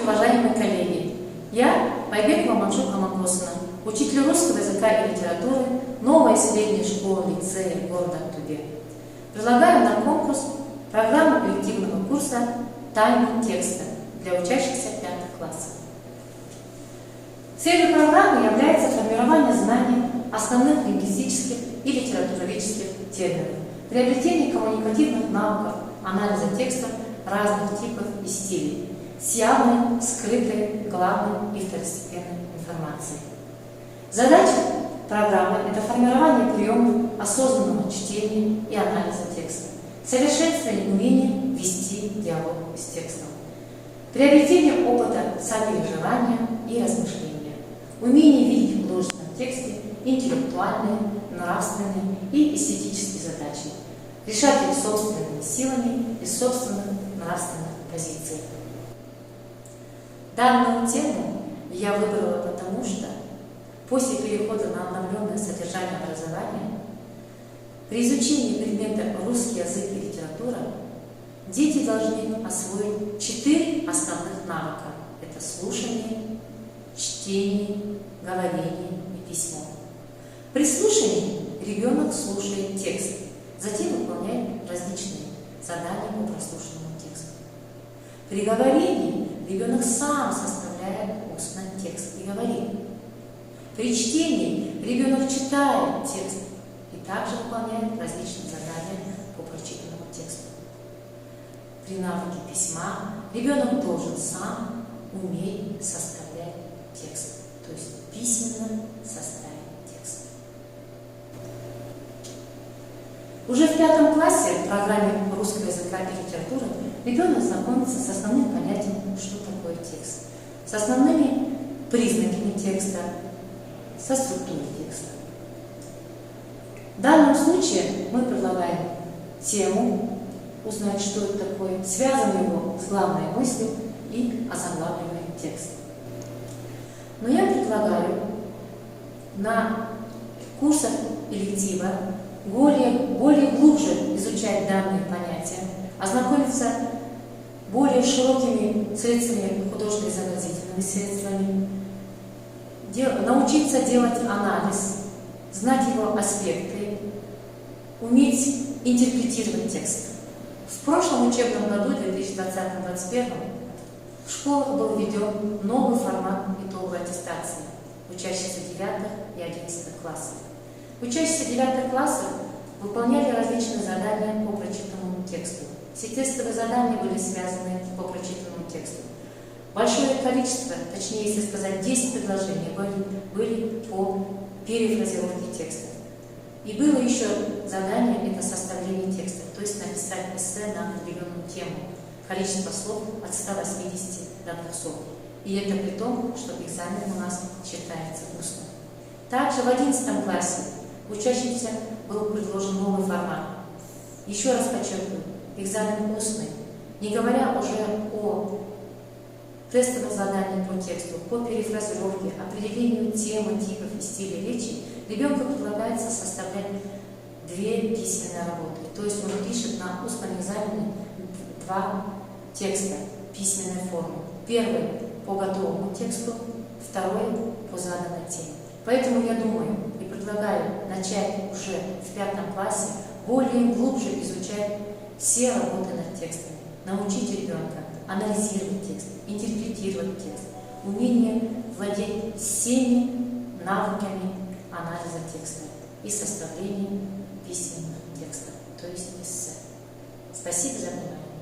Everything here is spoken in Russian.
уважаемые коллеги! Я, Байбекова Маншука Макосовна, учитель русского языка и литературы новой средней школы лицея города Актубе. Предлагаю на конкурс программу коллективного курса «Тайны текста» для учащихся 5 классов. Целью программы является формирование знаний основных лингвистических и литературоведческих терминов, приобретение коммуникативных навыков, анализа текстов разных типов и стилей с явной, скрытой, главной и второстепенной информацией. Задача программы – это формирование приемов осознанного чтения и анализа текста, совершенствование умения вести диалог с текстом, приобретение опыта самопереживания и размышления, умение видеть в художественном тексте интеллектуальные, нравственные и эстетические задачи, решать их собственными силами и собственных нравственных позиций. Данную тему я выбрала потому, что после перехода на обновленное содержание образования при изучении предмета русский язык и литература дети должны освоить 4 основных навыка. Это слушание, чтение, говорение и письмо. При слушании ребенок слушает текст, затем выполняет различные задания по прослушанному тексту. При говорении ребенок сам составляет устно текст и говорит. При чтении ребенок читает текст и также выполняет различные задания по прочитанному тексту. При навыке письма ребенок должен сам уметь составлять текст, то есть письменно составить текст. Уже в 5 классе в программе русского языка и литературы ребенок знакомится с основным понятием, что такое текст, с основными признаками текста, со структурой текста. В данном случае мы предлагаем тему, узнать, что это такое, связываем его с главной мыслью и озаглавливаем текст. Но я предлагаю на курсах электива более глубже изучать данные понятия, ознакомиться более широкими средствами, художественно-изобразительными средствами, научиться делать анализ, знать его аспекты, уметь интерпретировать текст. В прошлом учебном году, 2020-2021, в школах был введен новый формат итоговой аттестации учащихся 9 и 11 классов. Учащиеся 9 классов выполняли различные задания по прочитанному тексту. Все тестовые задания были связаны по прочитанному тексту. Большое количество, точнее, если сказать, 10 предложений были по перефразировке текста. И было еще задание, это составление текста, то есть написать эссе на определенную тему. Количество слов от 180 до 200. И это при том, что экзамен у нас считается устно. Также в 11 классе учащимся был предложен новый формат. Еще раз подчеркну, экзамен устный. Не говоря уже о тестовых заданиях по тексту, по перефразировке, определению темы, типов и стиля речи, ребенку предлагается составлять 2 письменные работы. То есть он пишет на устном экзамене 2 текста письменной формы. Первый по готовому тексту, второй по заданной теме. Поэтому я думаю и предлагаю начать уже в 5 классе более глубже изучать все работы над текстами, научить ребенка анализировать текст, интерпретировать текст, умение владеть всеми навыками анализа текста и составления письменных текстов, то есть эссе. Спасибо за внимание.